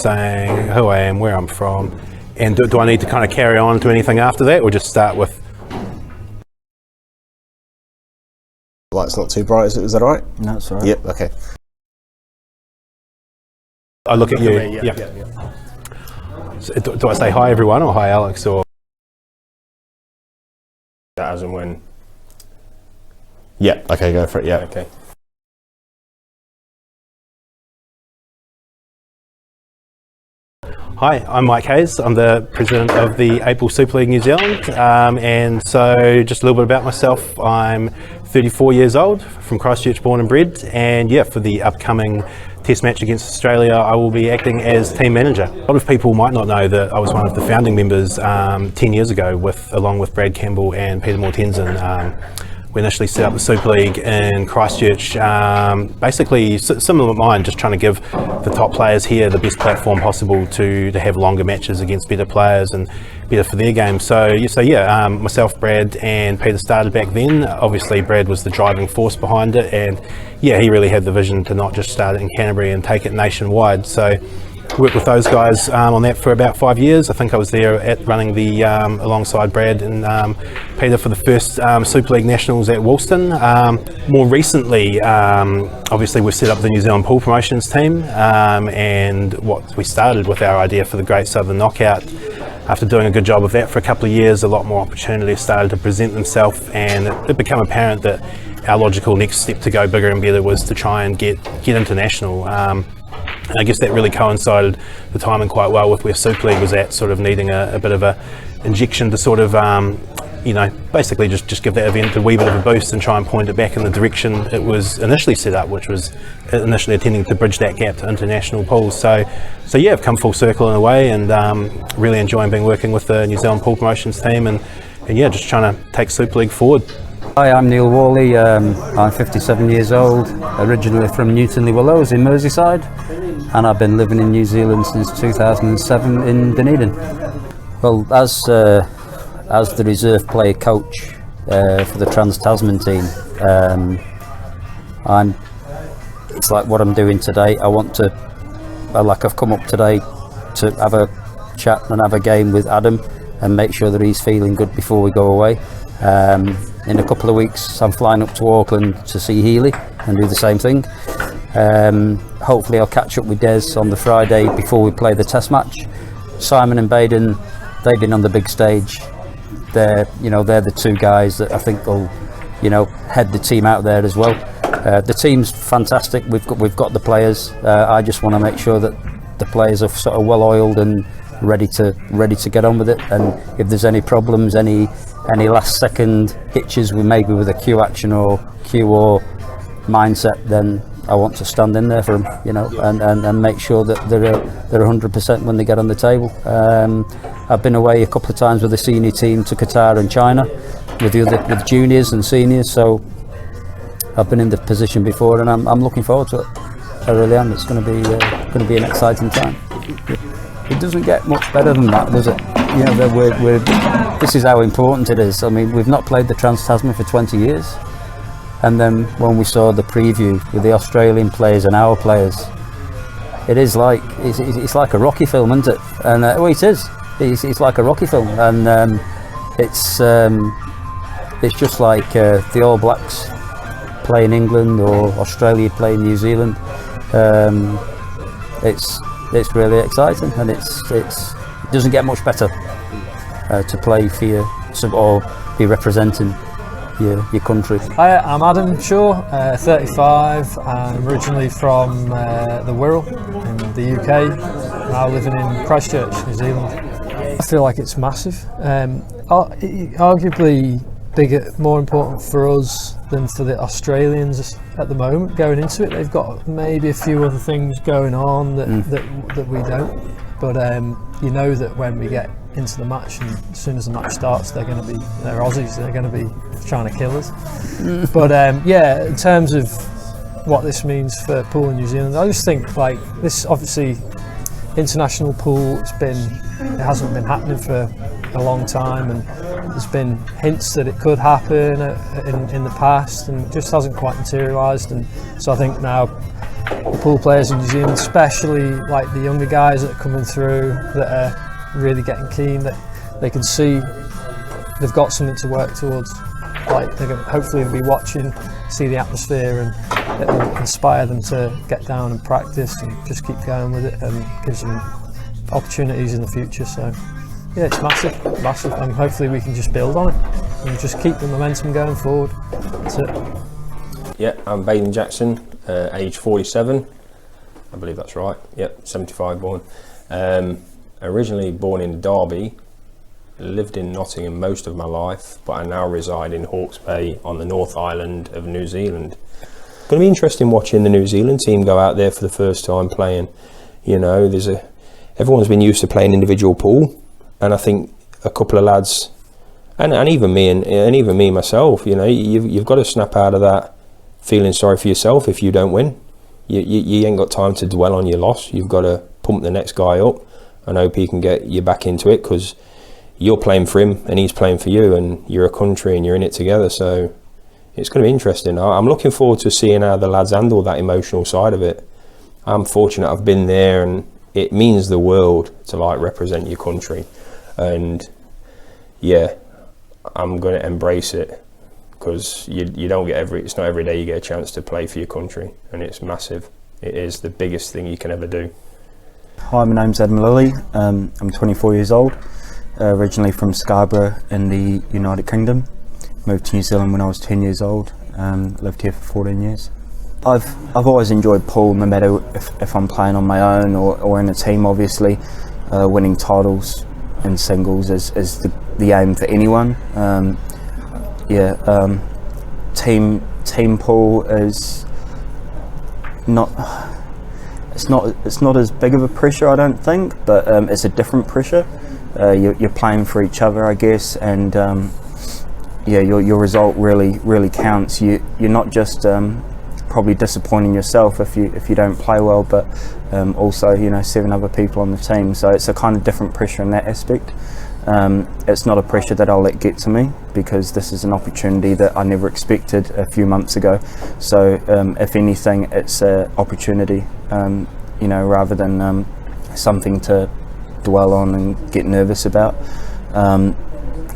saying who I am, where I'm from, and do I need to kind of carry on to anything after that, or just start with? Light's not too bright, is that all right? No, that's all right. Yep, okay. I look at you. Yeah. So do I say hi everyone or hi Alex or? As and when. Yeah, okay, go for it, yeah. Okay. Hi, I'm Mike Hayes. I'm the president of the APL Super League New Zealand, and so just a little bit about myself. I'm 34 years old, from Christchurch, born and bred, and yeah, for the upcoming Test match against Australia, I will be acting as team manager. A lot of people might not know that I was one of the founding members 10 years ago, along with Brad Campbell and Peter Moore-Tenzin. We initially set up the Super League in Christchurch, basically similar to mine, just trying to give the top players here the best platform possible to have longer matches against better players and better for their game. So yeah, myself, Brad and Peter started back then. Obviously Brad was the driving force behind it, and yeah, he really had the vision to not just start it in Canterbury and take it nationwide. So worked with those guys on that for about 5 years. I think I was there running the alongside Brad and Peter for the first Super League Nationals at Woolston. More recently, obviously we've set up the New Zealand Pool Promotions team, and what we started with our idea for the Great Southern Knockout. After doing a good job of that for a couple of years, a lot more opportunities started to present themselves, and it became apparent that our logical next step to go bigger and better was to try and get international. And I guess that really coincided the timing quite well with where Super League was at, sort of needing a bit of a injection to sort of, basically just give that event a wee bit of a boost and try and point it back in the direction it was initially set up, which was initially intending to bridge that gap to international pools. So yeah, I've come full circle in a way, and really enjoying working with the New Zealand Pool Promotions team, and yeah, just trying to take Super League forward. Hi, I'm Neil Worley. I'm 57 years old, originally from Newton-le-Willows in Merseyside, and I've been living in New Zealand since 2007 in Dunedin. Well, as the reserve player coach for the Trans Tasman team, it's like what I'm doing today. I've come up today to have a chat and have a game with Adam and make sure that he's feeling good before we go away. In a couple of weeks I'm flying up to Auckland to see Healy and do the same thing. Hopefully I'll catch up with Des on the Friday before we play the test match. Simon and Baden, they've been on the big stage. They're the two guys that I think will head the team out there as well. The team's fantastic. We've got the players. I just want to make sure that the players are sort of well oiled and ready to get on with it, and if there's any problems, any last second hitches with a Q action or QO mindset, then I want to stand in there for them, and make sure that they're 100% when they get on the table. I've been away a couple of times with the senior team to Qatar and China with juniors and seniors, so I've been in the position before, and I'm looking forward to it. I really am. It's going to be an exciting time. It doesn't get much better than that, does it? This is how important it is. I mean, we've not played the Trans Tasman for 20 years, and then when we saw the preview with the Australian players and our players, it's like a Rocky film, isn't it? And it is. It's like a Rocky film, and it's just like the All Blacks playing England or Australia playing New Zealand. It's really exciting, and it doesn't get much better to play for you or be representing your country. Hi, I'm Adam Shaw, 35. I'm originally from the Wirral in the UK, now living in Christchurch, New Zealand. I feel like it's massive. Arguably bigger, more important for us than for the Australians at the moment going into it. They've got maybe a few other things going on that we don't, but that when we get into the match, and as soon as the match starts, they're Aussies, they're going to be trying to kill us. But in terms of what this means for pool in New Zealand, I just think like this, obviously international pool, it hasn't been happening for a long time, and there's been hints that it could happen in the past, and it just hasn't quite materialised. And so I think now the pool players in New Zealand, especially like the younger guys that are coming through that are really getting keen, that they can see they've got something to work towards. Like they're hopefully they'll be watching, see the atmosphere, and it'll inspire them to get down and practice and just keep going with it, and gives them opportunities in the future. So yeah, it's massive, and hopefully we can just build on it and just keep the momentum going forward. That's it. Yeah, I'm Baden Jackson, age 47. I believe that's right. Yep, 75 born. Originally born in Derby. Lived in Nottingham most of my life, but I now reside in Hawke's Bay on the North Island of New Zealand. Going to be interesting watching the New Zealand team go out there for the first time playing. You know, everyone's been used to playing individual pool, and I think a couple of lads, and even me and even me myself, you know, you've got to snap out of that feeling sorry for yourself if you don't win. You ain't got time to dwell on your loss. You've got to pump the next guy up and hope he can get you back into it, because you're playing for him and he's playing for you, and you're a country and you're in it together. So it's going to be interesting. I'm looking forward to seeing how the lads handle that emotional side of it. I'm fortunate I've been there, and it means the world to like represent your country. And yeah, I'm going to embrace it, because you don't get it's not every day you get a chance to play for your country, and it's massive. It is the biggest thing you can ever do. Hi, my name's Adam Lilly. I'm 24 years old. Originally from Scarborough in the United Kingdom. Moved to New Zealand when I was 10 years old. Lived here for 14 years. I've always enjoyed pool, no matter if I'm playing on my own or in a team. Obviously, winning titles in singles is the aim for anyone. Team pool is not. It's not as big of a pressure, I don't think, but it's a different pressure. You're playing for each other, I guess, and your result really counts. You're not just probably disappointing yourself if you don't play well, but also 7 other people on the team. So it's a kind of different pressure in that aspect. It's not a pressure that I'll let get to me, because this is an opportunity that I never expected a few months ago. So if anything, it's an opportunity, rather than something to dwell on and get nervous about.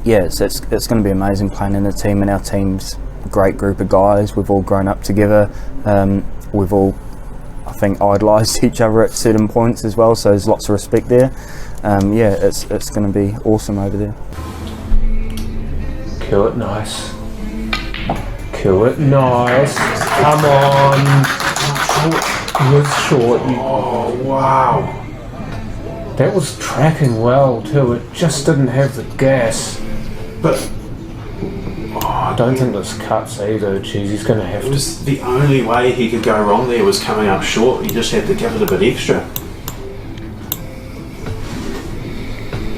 It's going to be amazing playing in a team, and our team's a great group of guys. We've all grown up together. We've all, I think, idolised each other at certain points as well, so there's lots of respect there. It's going to be awesome over there. Kill it nice. Kill it nice. Come on. It was short. Oh, wow. That was tracking well too. It just didn't have the gas. But I don't think this cuts either. Jeez, he's going to have to. It was the only way he could go wrong there was coming up short. He just had to give it a bit extra.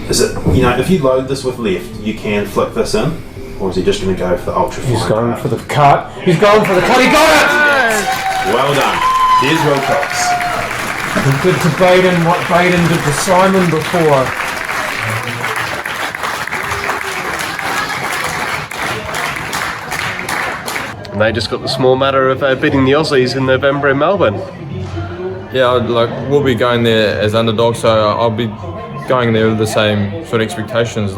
Is it, if you load this with left, you can flick this in, or is he just going to go for ultra fine? He's going for the cut. He's going for the cut. He got it! Well done. Here's Wilcox. He did to Baden what Baden did to Simon before. And they just got the small matter of beating the Aussies in November in Melbourne. Yeah, we'll be going there as underdogs, so I'll be going there with the same sort of expectations.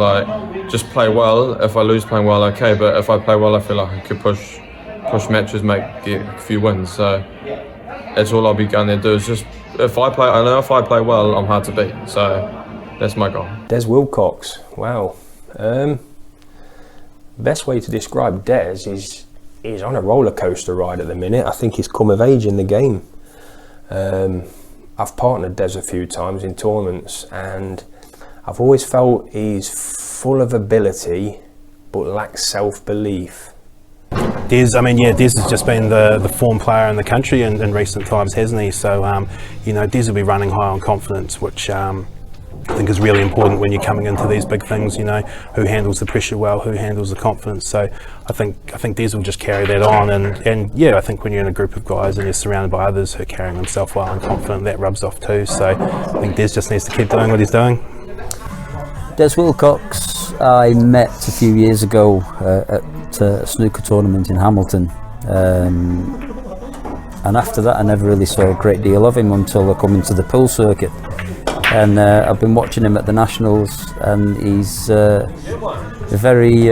Just play well. If I lose playing well, okay. But if I play well, I feel like I could push matches, get a few wins. So that's all I'll be going there to do. Is just I know if I play well, I'm hard to beat. So that's my goal. Des Wilcox. Wow. Best way to describe Des is he's on a roller coaster ride at the minute. I think he's come of age in the game. I've partnered Des a few times in tournaments, and I've always felt he's full of ability but lacks self-belief. Des has just been the form player in the country in recent times, hasn't he? So, Des will be running high on confidence, which I think is really important when you're coming into these big things. Who handles the pressure well, who handles the confidence. So I think Des will just carry that on, and I think when you're in a group of guys and you're surrounded by others who are carrying themselves well and confident, that rubs off too. So I think Des just needs to keep doing what he's doing. Des Wilcox, I met a few years ago at a snooker tournament in Hamilton. and after that I never really saw a great deal of him until I come into the pool circuit, and I've been watching him at the Nationals, and he's a very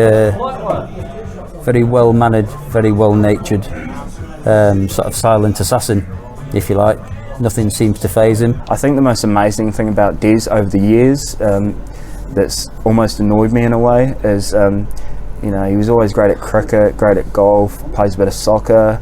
very well mannered, very well natured, sort of silent assassin, if you like. Nothing seems to faze him. I think the most amazing thing about Des over the years, that's almost annoyed me in a way, is you know, he was always great at cricket, great at golf, plays a bit of soccer,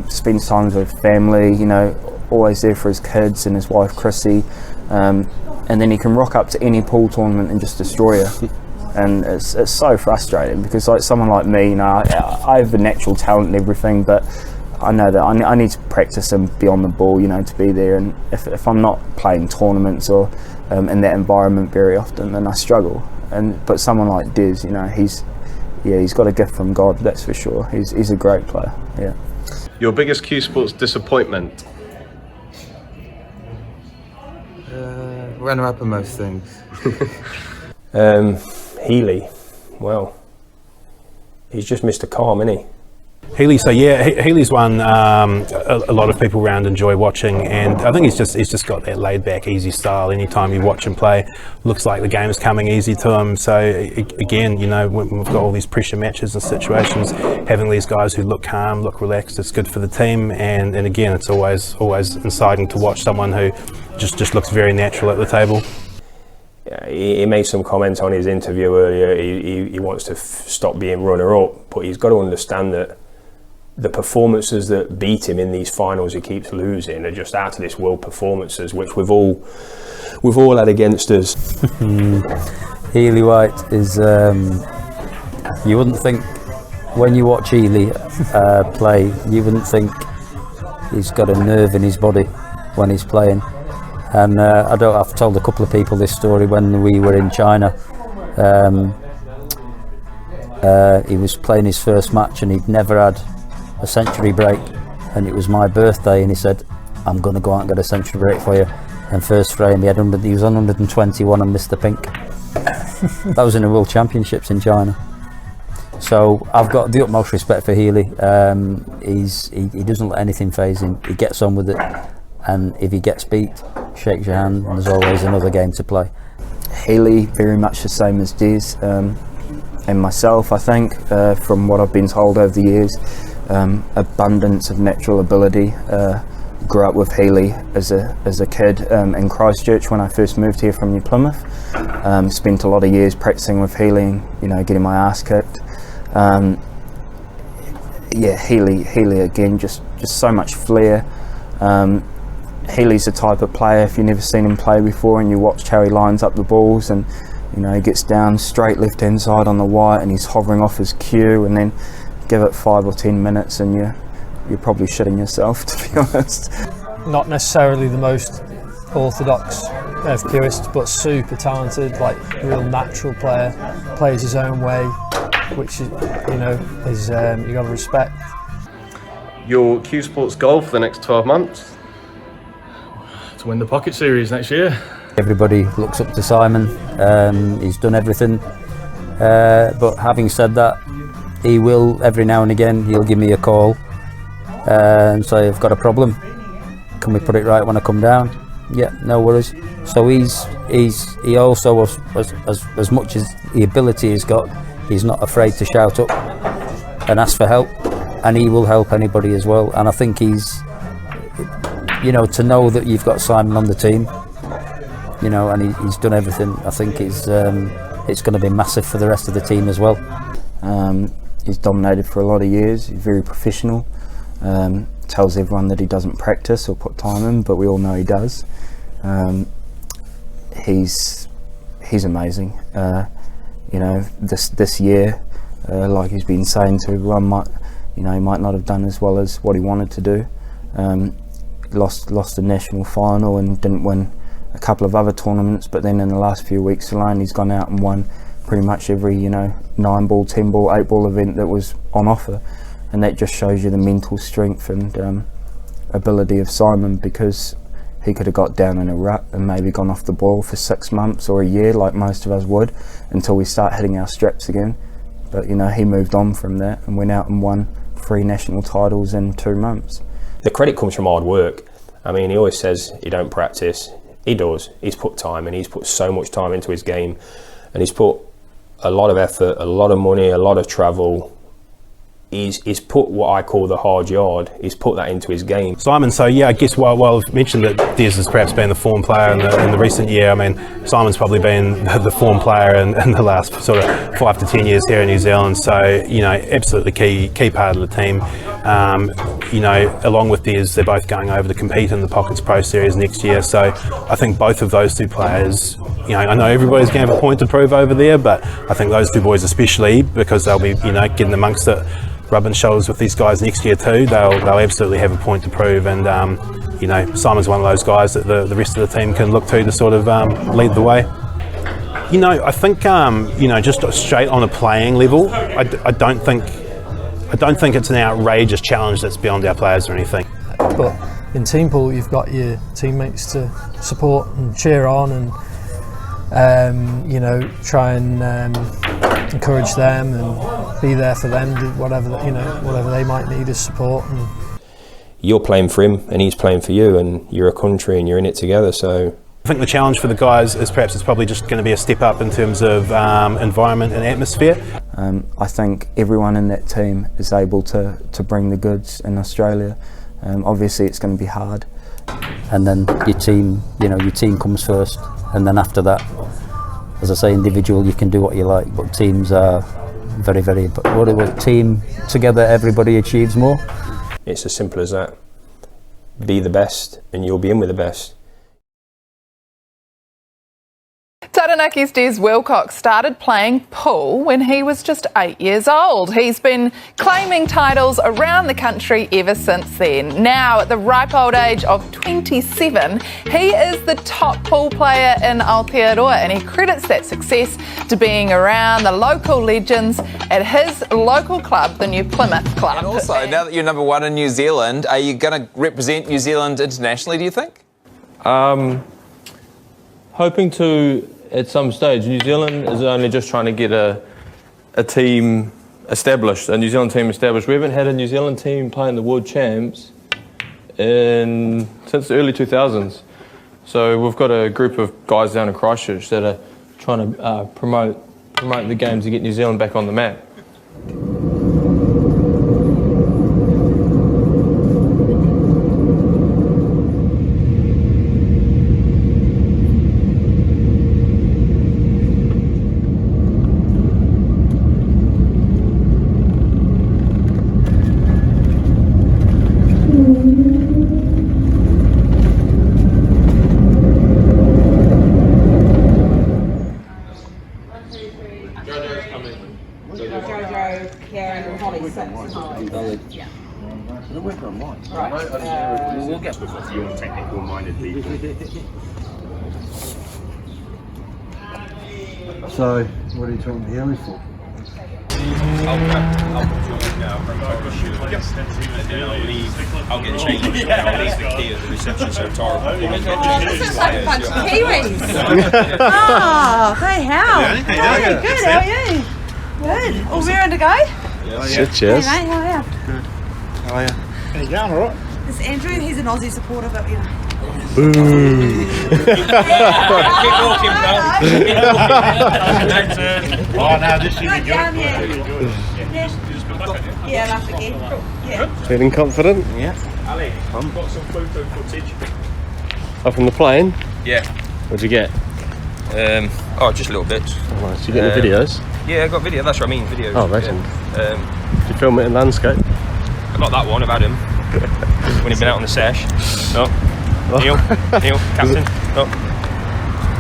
spends time with family, you know, always there for his kids and his wife Chrissy, and then he can rock up to any pool tournament and just destroy her. And it's so frustrating, because like someone like me, you know, I have the natural talent and everything, but I know that I need to practice and be on the ball, you know, to be there. And if I'm not playing tournaments or in that environment very often, then I struggle. But someone like Des, you know, he's got a gift from God, that's for sure. He's a great player. Yeah. Your biggest Q Sports disappointment? Runner up in most things. Healy, well, he's just Mr. Calm, isn't he? Healy, so yeah, Healy's one a lot of people around enjoy watching, and I think he's just got that laid back, easy style. Anytime you watch him play, looks like the game is coming easy to him. So again, you know, when we've got all these pressure matches and situations, having these guys who look calm, look relaxed, it's good for the team. And again, it's always inciting to watch someone who just looks very natural at the table. Yeah, he made some comments on his interview earlier. He wants to stop being runner-up, but he's got to understand that the performances that beat him in these finals he keeps losing are just out of this world performances, which we've all had against us. Healy White is, you wouldn't think, when you watch Healy play, you wouldn't think he's got a nerve in his body when he's playing. And I've told a couple of people this story when we were in China. He was playing his first match and he'd never had a century break, and it was my birthday, and he said, I'm going to go out and get a century break for you. And first frame he was on 121 and missed the pink. That was in the World Championships in China. So I've got the utmost respect for Healy. He doesn't let anything faze him. He gets on with it, and if he gets beat, shakes your hand, and there's always another game to play. Healy, very much the same as Des, and myself, I think, from what I've been told over the years. Abundance of natural ability. Grew up with Healy as a kid in Christchurch when I first moved here from New Plymouth. Spent a lot of years practicing with Healy and, you know, getting my ass kicked. Yeah, Healy again, just so much flair. Healy's the type of player, if you've never seen him play before and you watch how he lines up the balls, and you know, he gets down straight left hand side on the white and he's hovering off his cue, and then give it 5 or 10 minutes and you're probably shitting yourself, to be honest. Not necessarily the most orthodox of cueists, but super talented, like real natural player, plays his own way, which is, you know, is you got to respect. Your Q Sports goal for the next 12 months? To win the Pocket Series next year. Everybody looks up to Simon. He's done everything, but having said that, he will, every now and again, he'll give me a call and say, I've got a problem, can we put it right when I come down? Yeah, no worries. So he also, as much as the ability he's got, he's not afraid to shout up and ask for help, and he will help anybody as well. And I think he's, you know, to know that you've got Simon on the team, you know, and he's done everything, I think it's going to be massive for the rest of the team as well. He's dominated for a lot of years. He's very professional. Tells everyone that he doesn't practice or put time in, but we all know he does. He's amazing. You know, this year, like he's been saying to everyone, he might not have done as well as what he wanted to do. Lost the national final and didn't win a couple of other tournaments, but then in the last few weeks alone, he's gone out and won pretty much every, 9-ball, 10-ball, 8-ball event that was on offer, and that just shows you the mental strength and ability of Simon, because he could have got down in a rut and maybe gone off the ball for 6 months or a year, like most of us would, until we start hitting our straps again. But he moved on from that and went out and won 3 national titles in 2 months. the credit comes from hard work. I mean, he always says he don't practice. He does. He's put time, and he's put so much time into his game, and he's put a lot of effort, a lot of money, a lot of travel. He's put what I call the hard yard. He's put that into his game. Simon, so yeah, I guess while I've mentioned that Des has perhaps been the form player in the recent year, I mean, Simon's probably been the form player in the last sort of 5 to 10 years here in New Zealand. So, you know, absolutely key part of the team. You know, along with Des, they're both going over to compete in the Pockets Pro Series next year. So I think both of those two players, you know, I know everybody's going to have a point to prove over there, but I think those two boys especially, because they'll be, you know, getting amongst it, rubbing shoulders with these guys next year too, they'll absolutely have a point to prove. And you know, Simon's one of those guys that the rest of the team can look to sort of lead the way. You know, I think you know, just straight on a playing level, I don't think it's an outrageous challenge that's beyond our players or anything. But in team pool, you've got your teammates to support and cheer on, and you know, try and encourage them and be there for them, do whatever they might need as support. And you're playing for him, and he's playing for you, and you're a country, and you're in it together. So I think the challenge for the guys is perhaps it's probably just going to be a step up in terms of environment and atmosphere. I think everyone in that team is able to bring the goods in Australia. Obviously, it's going to be hard. And then your team, you know, your team comes first, and then after that, as I say, individual, you can do what you like, but teams are very, very. But what it was, team together, everybody achieves more. it's as simple as that. Be the best, and you'll be in with the best. Taranaki's Des Wilcox started playing pool when he was just 8 years old. He's been claiming titles around the country ever since then. Now, at the ripe old age of 27, he is the top pool player in Aotearoa, and he credits that success to being around the local legends at his local club, the New Plymouth Club. And also, now that you're number one in New Zealand, are you going to represent New Zealand internationally, do you think? Hoping to at some stage. New Zealand is only just trying to get a team established, a New Zealand team established. We haven't had a New Zealand team playing the World Champs since the early 2000s. So we've got a group of guys down in Christchurch that are trying to promote the games to get New Zealand back on the map. So, what are you talking to Haley for? I'll get changed and I'll leave the key at the reception so Tara will This is like a bunch of Kiwis. Oh, hey, how? Hey, good, how are you? Good. All ready to go? Yeah, cheers. Hey, mate, how are you? Good. How are you? How you going, alright? This is Andrew, he's an Aussie supporter, but you know. Boo! Keep walking, bro. Oh no, this should be good. Yeah, laugh again. Yeah. Feeling confident? Yeah. Ali, I've got some photo footage. Up on the plane? Yeah. What'd you get? Just little bits. Oh, nice. You getting videos? Yeah, I got video. That's what I mean, videos. Oh, legend. Yeah. Did you film it in landscape? I got that one about him when he'd been out on the sesh. No. Neil, Captain. No.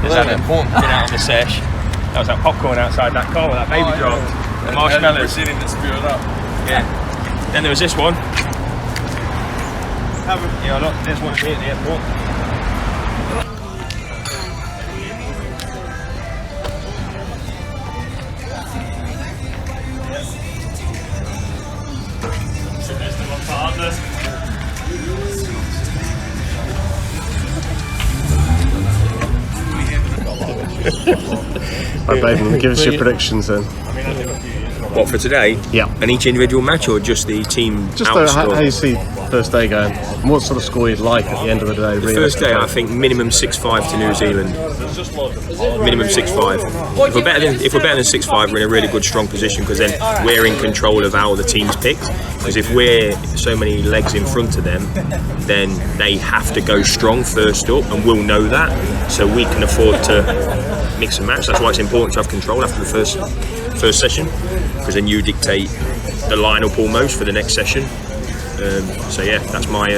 There's Adam been out on the sesh. That was that popcorn outside that car with that baby dropped. The marshmallows. Sitting that spewed up. Yeah. Then there was this one. Yeah, look, there's one here at the airport. Right, babe, give us your predictions then. What, for today? Yeah. And each individual match, or just the team Just out how score? you see first day going, and what sort of score you'd like at the end of the day? The first day, I think minimum 6-5 to New Zealand. Minimum 6-5. If we're better than 6-5, we're in a really good, strong position, because then we're in control of how the team's picked. Because if we're so many legs in front of them, then they have to go strong first up, and we'll know that. So we can afford to mix and match. That's why it's important to have control after the first session, because then you dictate the lineup almost for the next session. So yeah, that's my.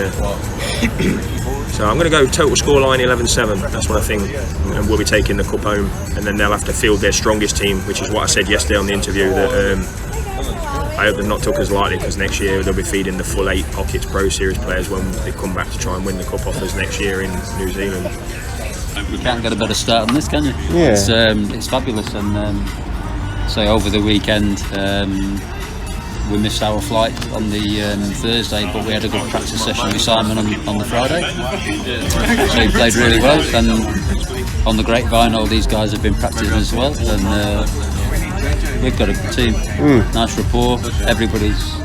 So I'm going to go total scoreline 11-7. That's what I think, and we'll be taking the cup home. And then they'll have to field their strongest team, which is what I said yesterday on the interview. That I hope they've not took us lightly, because next year they'll be feeding the full 8 Pockets Pro Series players when they come back to try and win the cup off us next year in New Zealand. You can't get a better start than this, can you? Yeah. It's fabulous, and so over the weekend we missed our flight on the Thursday, but we had a good practice session with Simon on the Friday. So he played really well, and on the grapevine all these guys have been practicing as well, and we've got a good team. Nice rapport, everybody's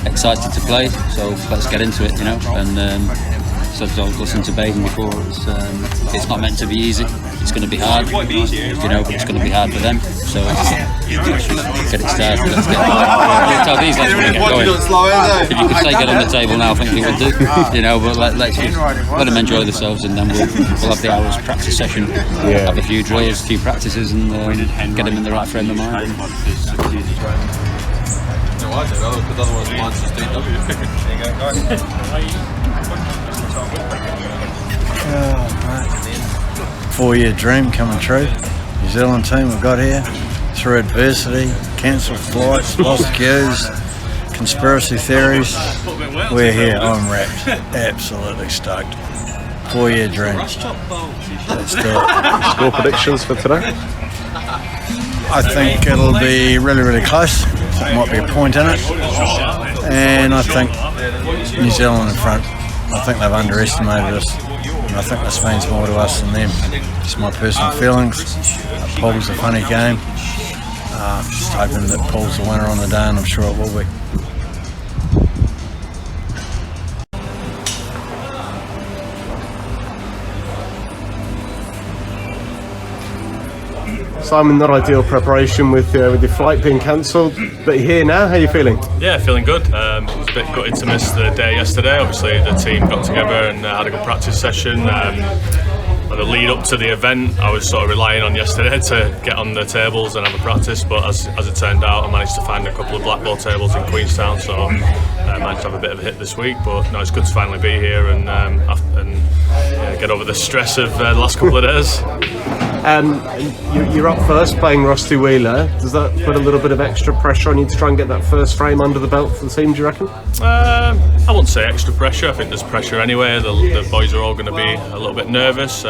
excited to play, so let's get into it, you know. And so I was listening to Baden before, it's not meant to be easy, it's going to be hard, you know, but it's going to be hard for them, so let's get it started, let's get it. So these lads want to get going. If you could say get on the table now, I think they would do, you know, but let's just let them enjoy themselves, and then we'll have the hours practice session, have a few drills, a few practices, and get them in the right frame of mind. No, I do, because otherwise mine's just DW. There you go, 4-year dream coming true. New Zealand team we've got here, through adversity, cancelled flights, lost queues, conspiracy theories. We're here, I'm wrapped, absolutely stoked. 4-year dream. Let's do it. Score predictions for today? I think it'll be really, really close. There might be a point in it. And I think New Zealand in front. I think they've underestimated us. And I think this means more to us than them. Just my personal feelings. Pool's a funny game. Just hoping that Pool's the winner on the day, and I'm sure it will be. Simon, not ideal preparation with your flight being cancelled, but you're here now. How are you feeling? Yeah, feeling good. It was a bit gutted to miss the day yesterday. Obviously, the team got together and had a good practice session. The lead up to the event, I was sort of relying on yesterday to get on the tables and have a practice, but as it turned out, I managed to find a couple of black ball tables in Queenstown, so I managed to have a bit of a hit this week. But no, it's good to finally be here and get over the stress of the last couple of days. You're up first playing Rusty Wheeler. Does that put a little bit of extra pressure on you to try and get that first frame under the belt for the team, do you reckon? I wouldn't say extra pressure. I think there's pressure anyway. The boys are all going to be a little bit nervous.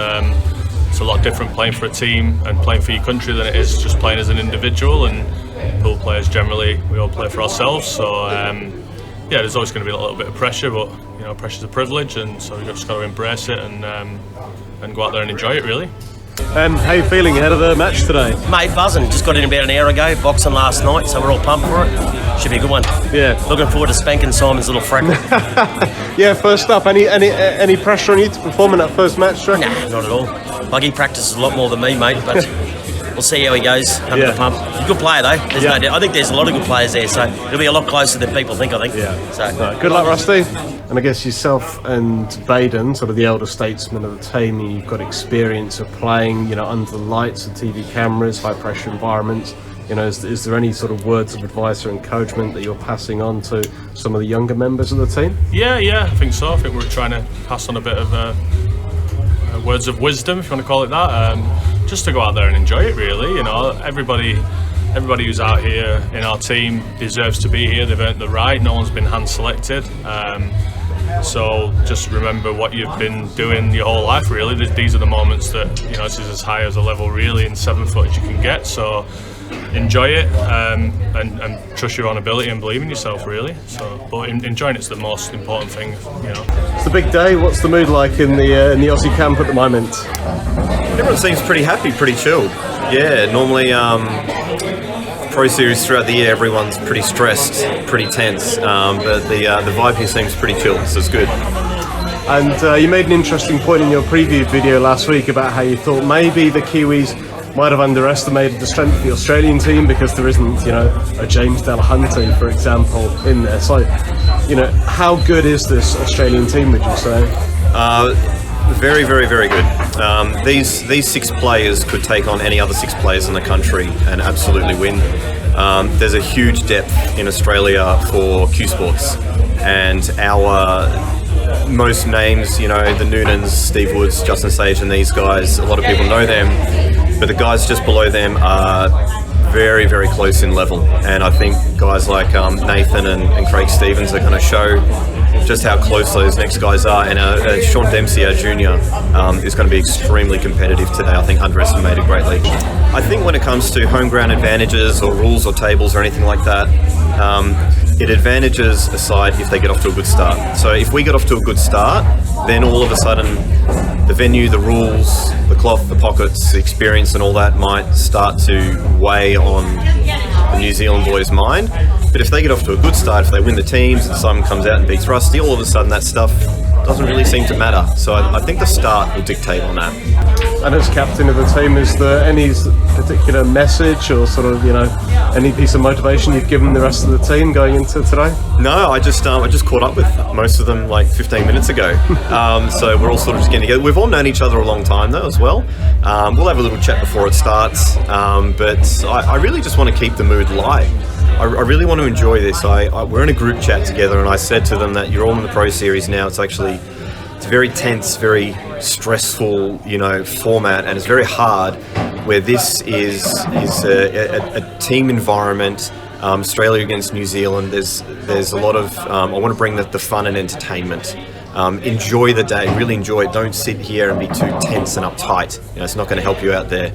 It's a lot different playing for a team and playing for your country than it is just playing as an individual. And pool players generally, we all play for ourselves. So yeah, there's always going to be a little bit of pressure, but you know, pressure's a privilege, and so we've just got to embrace it and go out there and enjoy it, really. How are you feeling ahead of the match today? Mate, buzzing. Just got in about an hour ago, boxing last night, so we're all pumped for it. Should be a good one. Yeah. Looking forward to spanking Simon's little freckle. Yeah, first up, any pressure on you to perform in that first match, do you reckon? Nah, not at all. Buggy practices a lot more than me, mate, but we'll see how he goes under the pump. He's a good player, though. There's no doubt. I think there's a lot of good players there, so it'll be a lot closer than people think, I think. Yeah. So, good luck, Rusty. And I guess yourself and Baden, sort of the elder statesman of the team, you've got experience of playing, you know, under the lights of TV cameras, high pressure environments. You know, is there any sort of words of advice or encouragement that you're passing on to some of the younger members of the team? Yeah, I think so. I think we're trying to pass on a bit of words of wisdom, if you want to call it that, just to go out there and enjoy it, really. You know, everybody who's out here in our team deserves to be here. They've earned the right. No one's been hand selected. So just remember what you've been doing your whole life, really. These are the moments that, you know, this is as high as a level really in 7 foot as you can get. So enjoy it and trust your own ability and believe in yourself, really. So, but enjoying it's the most important thing, you know. It's the big day. What's the mood like in the Aussie camp at the moment? Everyone seems pretty happy, pretty chilled. Yeah, normally Pro Series throughout the year, everyone's pretty stressed, pretty tense, but the vibe here seems pretty chill, so it's good. And you made an interesting point in your preview video last week about how you thought maybe the Kiwis might have underestimated the strength of the Australian team because there isn't, you know, a James Delahunty, for example, in there. So, you know, how good is this Australian team, would you say? Very, very, very good. These 6 players could take on any other 6 players in the country and absolutely win. There's a huge depth in Australia for Q Sports, and our most names, you know, the Noonans, Steve Woods, Justin Sage, and these guys, a lot of people know them, but the guys just below them are very, very close in level. And I think guys like Nathan and Craig Stevens are going to show just how close those next guys are. And Sean Dempsey, our junior, is going to be extremely competitive today. I think underestimated greatly. I think when it comes to home ground advantages or rules or tables or anything like that, it advantages a side if they get off to a good start. So if we get off to a good start, then all of a sudden the venue, the rules, the cloth, the pockets, the experience and all that might start to weigh on the New Zealand boys' mind. But if they get off to a good start, if they win the teams and Simon comes out and beats Rusty, all of a sudden that stuff doesn't really seem to matter. So I think the start will dictate on that. And as captain of the team, is there any particular message or sort of, you know, any piece of motivation you've given the rest of the team going into today? No, I just caught up with most of them like 15 minutes ago. So we're all sort of just getting together. We've all known each other a long time though as well. We'll have a little chat before it starts. But I really just want to keep the mood light. I really want to enjoy this. We're in a group chat together, and I said to them that you're all in the Pro Series now. It's a very tense, very stressful, you know, format, and it's very hard. Where this is a team environment. Australia against New Zealand. There's a lot of. I want to bring the fun and entertainment. Enjoy the day. Really enjoy it. Don't sit here and be too tense and uptight. You know, it's not going to help you out there.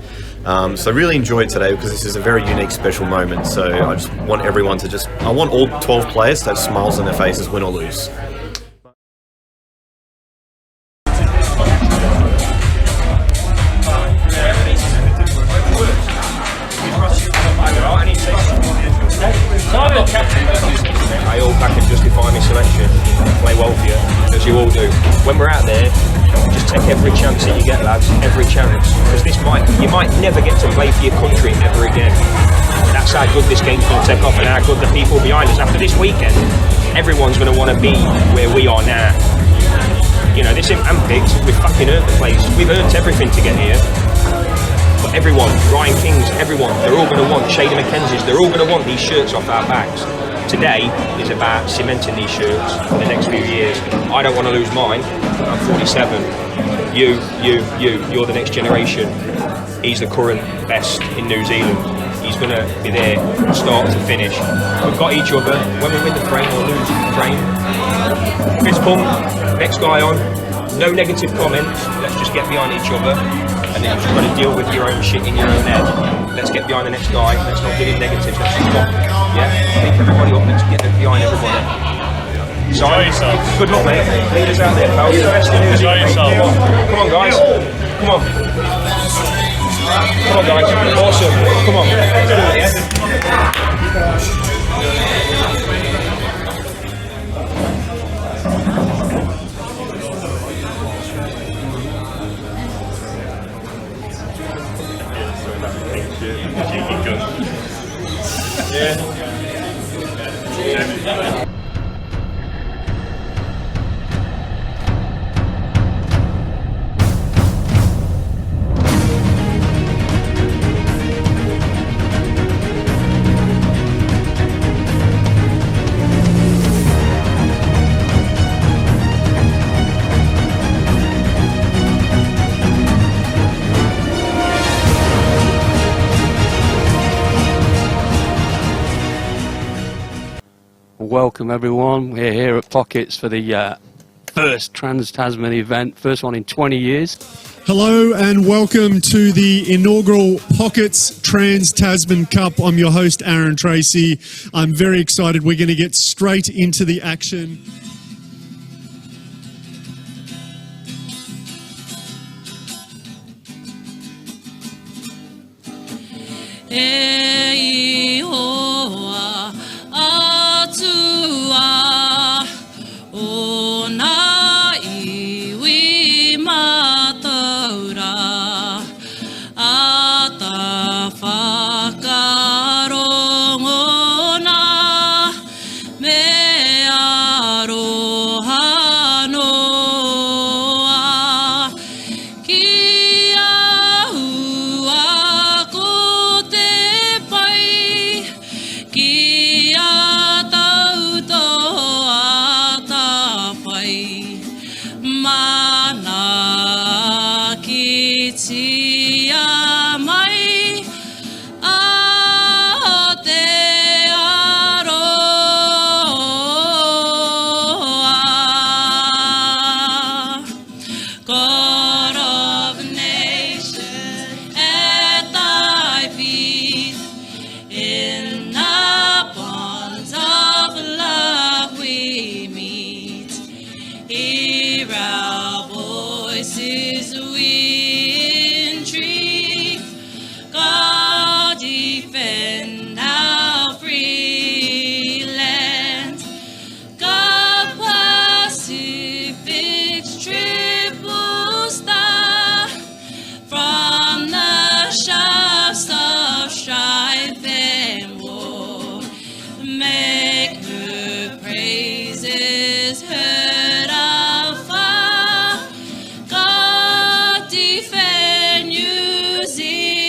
So really enjoy it today because this is a very unique, special moment. So I just want everyone to I want all 12 players to have smiles on their faces, win or lose. I all back and justify my selection, play well for you, as you all do. When we're out there, just take every chance that you get, lads, every chance. Because you might never get to play for your country ever again. That's how good this game's going to take off and how good the people behind us. After this weekend, everyone's going to want to be where we are now. You know, this isn't handpicked, we've fucking earned the place. We've earned everything to get here. But everyone, Ryan Kings, everyone, they're all going to want Shady McKenzie's, they're all going to want these shirts off our backs. Today is about cementing these shirts for the next few years. I don't want to lose mine. I'm 47. You're the next generation. He's the current best in New Zealand. He's going to be there from start to finish. We've got each other. When we win the frame or lose the frame, fist pump, next guy on. No negative comments. Let's just get behind each other. And then you've just got to deal with your own shit in your own head. Let's get behind the next guy. Let's not give him negatives. Let's just not, pick everybody up. Let's get behind everybody. So, good luck, mate. Leaders out there, pal. You're the best in New Zealand. Come on, guys. Come on. Come on, guys. Awesome. Come on. Let's do it, yeah? Yeah. Welcome everyone, we're here at Pockets for the first Trans Tasman event, first one in 20 years. Hello and welcome to the inaugural Pockets Trans Tasman Cup. I'm your host Aaron Tracy. I'm very excited, we're going to get straight into the action. e hoa atua o na iwi mataura a ta whakarongona me aroha noa ki ahua ko te pai ki a tautoa ta pai mana ki tia mai a te aroa God of nations at thy feet in the bonds of love we meet. Hear our voices, we entreat. God defend our free land. God Pacific's triple star from the shafts of strife and war. Make her praises heard afar. God defend New Zealand.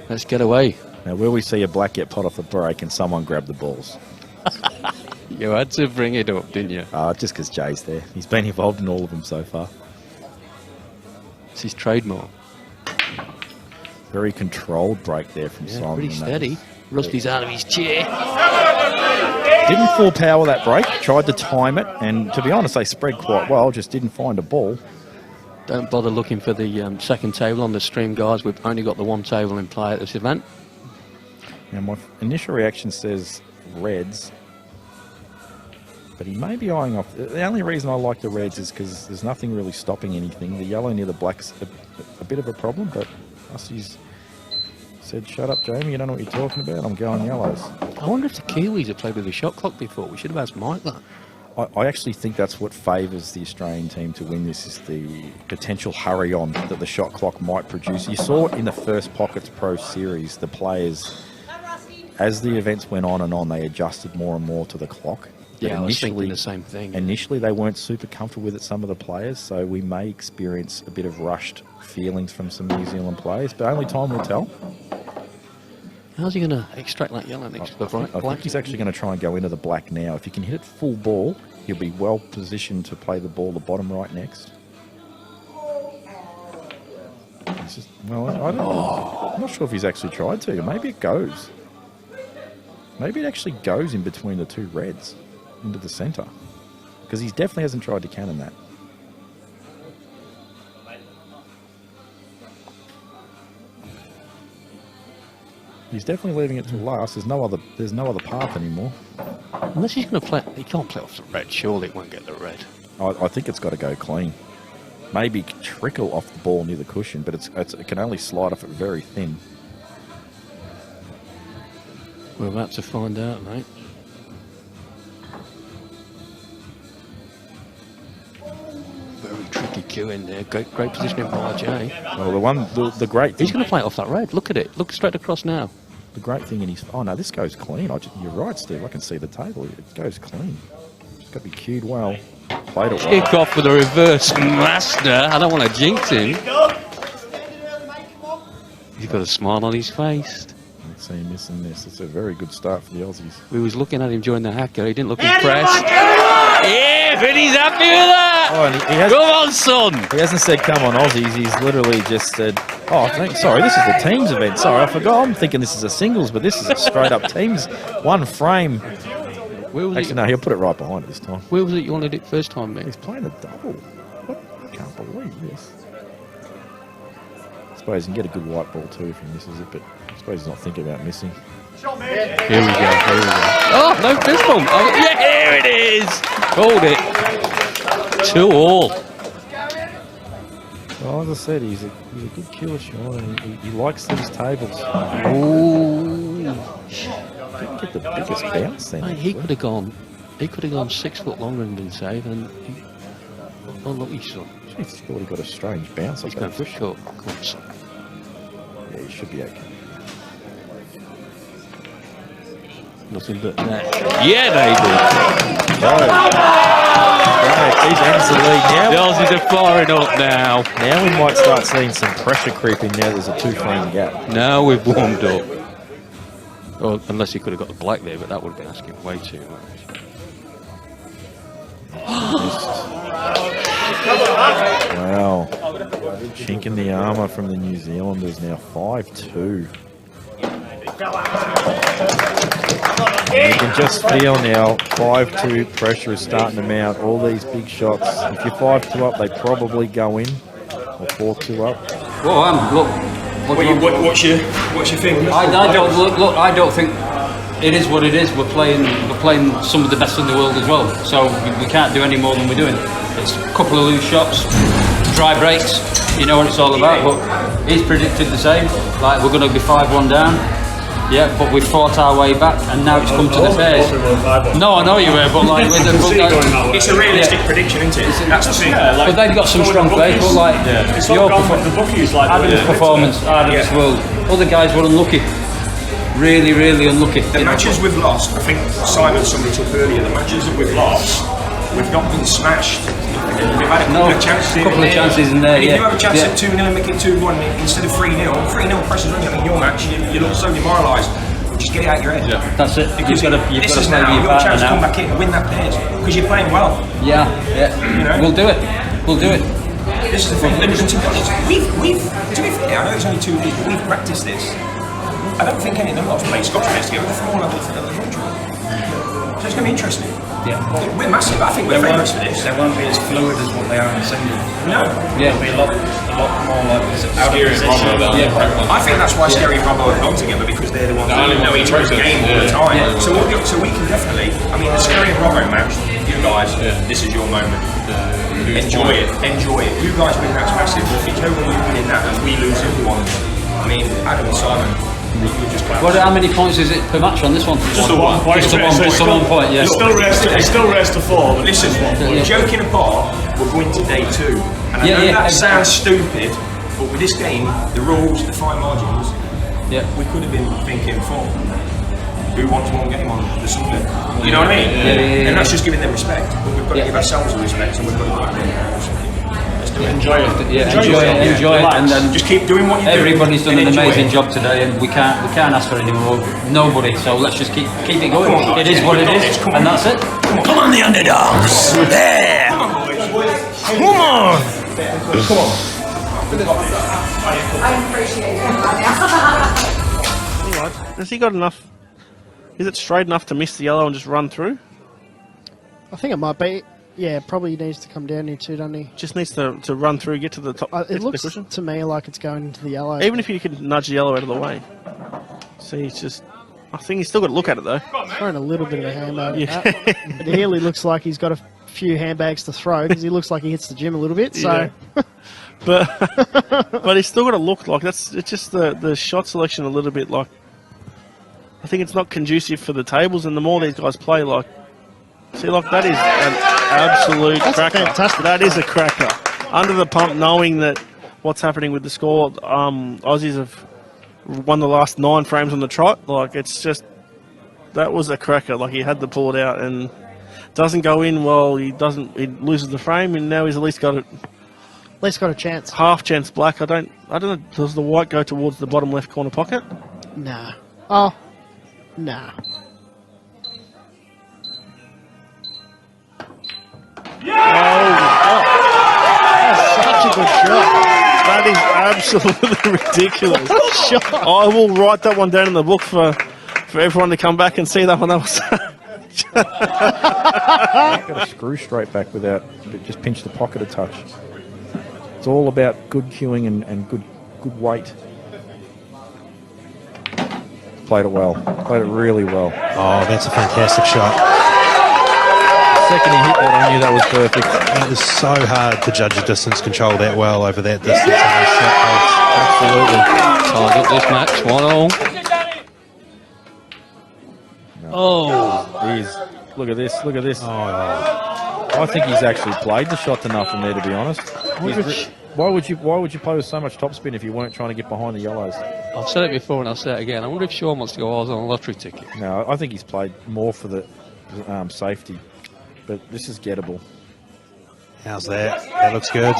Let's get away. Now, will we see a black get pot off the break and someone grab the balls? You had to bring it up, didn't you? Just because Jay's there. He's been involved in all of them so far. It's his trademark. Very controlled break there from Simon. Pretty steady. Rusty's out of his chair. Didn't full power that break. Tried to time it, and to be honest, they spread quite well. Just didn't find a ball. Don't bother looking for the second table on the stream, guys. We've only got the one table in play at this event. Now, my initial reaction says Reds, but he may be eyeing off. The only reason I like the Reds is because there's nothing really stopping anything. The yellow near the black's a bit of a problem, but Rusty's said, "Shut up, Jamie, you don't know what you're talking about. I'm going yellows." I wonder if the Kiwis have played with the shot clock before. We should have asked Mike that. I actually think that's what favours the Australian team to win this, is the potential hurry on that the shot clock might produce. You saw in the first Pockets Pro Series, the players, as the events went on, they adjusted more and more to the clock. Yeah, I was thinking the same thing. Initially, they weren't super comfortable with it, some of the players, so we may experience a bit of rushed feelings from some New Zealand players, but only time will tell. How's he going to extract that yellow next to the black? I think he's actually going to try and go into the black now. If he can hit it full ball, he'll be well positioned to play the ball the bottom right next. Well, I don't know. I'm not sure if he's actually tried to. Maybe it goes. Maybe it actually goes in between the two reds into the centre, because he definitely hasn't tried to cannon that. He's definitely leaving it to last. There's no other path anymore. Unless he's going to play, he can't play off the red. Surely it won't get the red. I think it's got to go clean. Maybe trickle off the ball near the cushion, but it can only slide off it very thin. We're about to find out, mate. Very tricky cue in there. Great positioning by Jay. Well, the great thing, he's going to play it off that red. Look at it. Look straight across now. The great thing in his... Oh, no, this goes clean. You're right, Steve. I can see the table. It goes clean. It's got to be cued well. Played it well. Kick off with a reverse master. I don't want to jinx him. He's got a smile on his face. Let's see him missing this. It's a very good start for the Aussies. We was looking at him during the hacker. He didn't look impressed. Yeah, but he's happy with that. Oh, and he come on, son. He hasn't said come on Aussies. He's literally just said, oh, sorry, this is the teams event. Sorry, I forgot. I'm thinking this is a singles, but this is a straight up teams. One frame. Actually, no, he'll put it right behind it this time. Where was it you wanted it first time, man? He's playing a double. What? I can't believe this. I suppose he can get a good white ball too if he misses it, but I suppose he's not thinking about missing. Here we go. Oh, no fist bump. Oh, yeah, here it is. Hold it. 2-all. Well, as I said, he's a good killer shot, and he likes these tables. Ooh. Didn't get the biggest bounce then. Mate, he could have gone 6 foot longer and been safe. And oh, look, he saw. I thought he got a strange bounce. He's going for a cut. Come on, son. Yeah, he should be okay. Nothing but that. Yeah, baby. Right, he's ends the lead now. The Aussies are firing up now. Now we might start seeing some pressure creeping. Now there's a 2-frame gap. Now we've warmed up. Oh, unless he could have got the black there, but that would have been asking way too much. Wow. Chink in the armour from the New Zealanders now 5-2. And you can just feel now 5-2 pressure is starting to mount. All these big shots. If you're 5-2 up, they probably go in. Or 4-2 up. Well, look. What's your thing? I don't think it is what it is. We're playing some of the best in the world as well. So we can't do any more than we're doing. It's a couple of loose shots, dry breaks. You know what it's all about. But he's predicted the same. Like we're going to be 5-1 down. Yeah, but we fought our way back, and now it's come to the phase. No, I know you were, but like, it's a realistic prediction, isn't it? That's the thing. But they've got some strong players. But like your Adam's performance, Adam's world, other guys were unlucky. Really, really unlucky. The matches we've lost, I think Simon somebody took earlier. The matches that we've lost, we've not been smashed. We've had a couple of chances in there. If you have a chance at 2-0 and make it 2-1 instead of 3-0, 3-0 pressure's on you. I mean, your match, you look so demoralised. Just get it out of your head. Yeah. That's it. Because this is now your chance to come back in and win that pace because you're playing well. Yeah. You know? We'll do it. This is the thing. We've to be fair, I know it's only 2 weeks, but we've practiced this. I don't think any of them lot have played Scotch players together. They're from all levels of the country. So it's going to be interesting. Yeah. We're massive. I think we're famous for this. They won't be as fluid as what they are in single. No. Yeah. It'll be a lot more like out of position. I think that's why Scary and Robbo have gone together because they're the ones that know each other's game all the time. Yeah. So we can definitely. I mean, the Scary and Robbo match. You guys, this is your moment. Enjoy it. You guys win that's massive. It's no one you win in that and we lose everyone. I mean, Adam and Simon. How many points is it per match on this one? Just a 1 point. Just a 1 point, yeah. It still rests to 4. But listen, joking apart, we're going to day 2. And I know that sounds stupid, but with this game, the rules, the fine margins, we could have been thinking 4. Who wants one game on the Sunday? You know what I mean? And that's just giving them respect. But we've got to give ourselves a respect and we've got to go out there. Enjoy it. Enjoy it, and then just keep doing what you're doing. Everybody's done an amazing job today, and we can't ask for any more. Nobody. So let's just keep it going. It is what it is, and that's it. Come on, the underdogs. There. Come on, boys. Come on. I appreciate it. Has he got enough? Is it straight enough to miss the yellow and just run through? I think it might be. Yeah, probably needs to come down here too, doesn't he? Just needs to run through, get to the top. It looks to me like it's going into the yellow. Even if you can nudge the yellow out of the way. See, it's just. I think he's still got to look at it though. He's throwing a little bit of a handbag. Yeah. But Healy looks like he's got a few handbags to throw because he looks like he hits the gym a little bit. So, Yeah. but he's still got to look like that's. It's just the shot selection a little bit like. I think it's not conducive for the tables, and the more these guys play, like, see, like that is an absolute cracker. Fantastic. That is a cracker. Under the pump, knowing that what's happening with the score, Aussies have won the last 9 frames on the trot. Like, it's just that was a cracker. Like, he had to pull it out and doesn't go in. Well, he loses the frame, and now he's at least got it. At least got a chance. Half chance black. I don't know. Does the white go towards the bottom left corner pocket? Nah. Oh. Nah. Such a good shot. That is absolutely ridiculous. I will write that one down in the book for everyone to come back and see that one. That was. Got to screw straight back without just pinch the pocket a touch. It's all about good cueing and good weight. Played it well. Played it really well. Oh, that's a fantastic shot. The second he hit that, I knew that was perfect. It was so hard to judge the distance control that well over that distance. Absolutely. Ties up this match, 1-1. Oh. Look at this. Look at this. I think he's actually played the shot enough in there, to be honest. Why would you play with so much topspin if you weren't trying to get behind the yellows? I've said it before and I'll say it again. I wonder if Sean wants to go all on a lottery ticket. No, I think he's played more for the safety, but this is gettable. How's that? That looks good.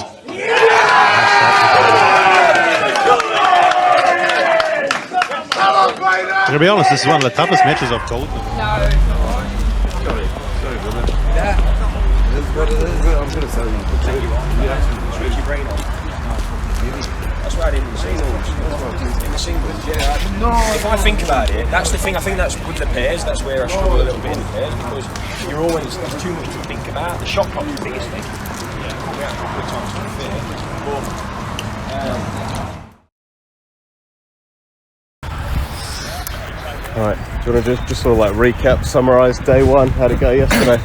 I'm going to be honest, this is one of the toughest matches I've called. That's why I didn't see those. In the singles, yeah. If I think about it, that's the thing. I think that's with the pairs. That's where I struggle a little bit in the pairs because there's too much to think about. The shot clock's the biggest thing. Yeah, we had a couple of times to be fair. Alright, do you want to just sort of like recap, summarise day one? How'd it go yesterday?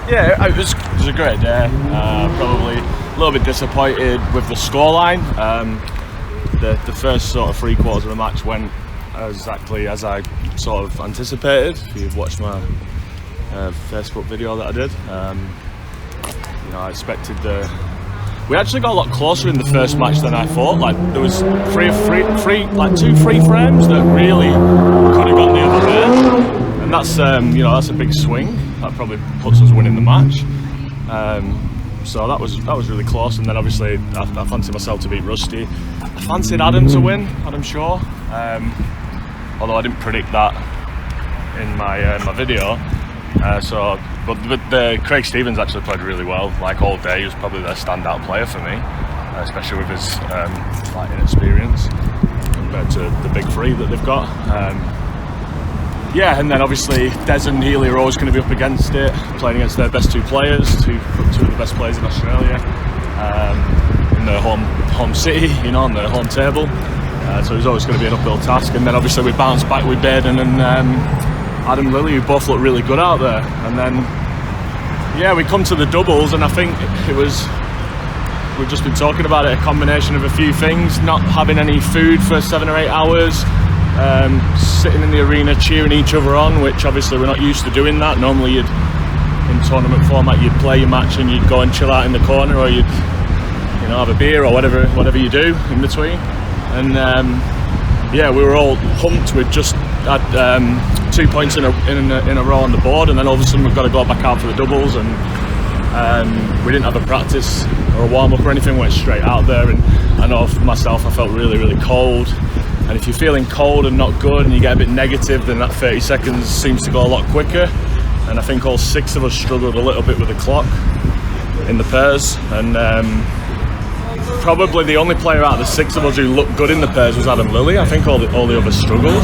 Yeah, it was a great day. Probably a little bit disappointed with the scoreline. The first sort of 3 quarters of the match went exactly as I sort of anticipated. If you've watched my Facebook video that I did, I expected we actually got a lot closer in the first match than I thought. Like there was 2 free frames that really could have gone the other way, and that's that's a big swing. That probably puts us winning the match. So that was really close. And then obviously I fancied myself to beat Rusty. I fancied Adam to win, Adam Shaw. Although I didn't predict that in my video. But Craig Stevens actually played really well. Like all day, he was probably their standout player for me, especially with his fighting experience compared to the big 3 that they've got. And then obviously Des and Healy are always going to be up against it, playing against their best 2 players, two of the best players in Australia, in their home city, on their home table. So it was always going to be an uphill task. And then obviously we bounced back with Baden and Adam Lilly, who both looked really good out there. And then, we come to the doubles, and I think we've just been talking about it, a combination of a few things, not having any food for 7 or 8 hours, sitting in the arena cheering each other on, which obviously we're not used to doing that. Normally in tournament format, you'd play your match and you'd go and chill out in the corner, or you'd have a beer or whatever you do in between. And we were all pumped. We'd just had 2 points in a row on the board, and then all of a sudden we've got to go back out for the doubles, and we didn't have a practice or a warm-up or anything. Went straight out there, and I know for myself I felt really, really cold. And if you're feeling cold and not good and you get a bit negative, then that 30 seconds seems to go a lot quicker. And I think all 6 of us struggled a little bit with the clock in the pairs, and probably the only player out of the 6 of us who looked good in the pairs was Adam Lilly. I think all the others struggled.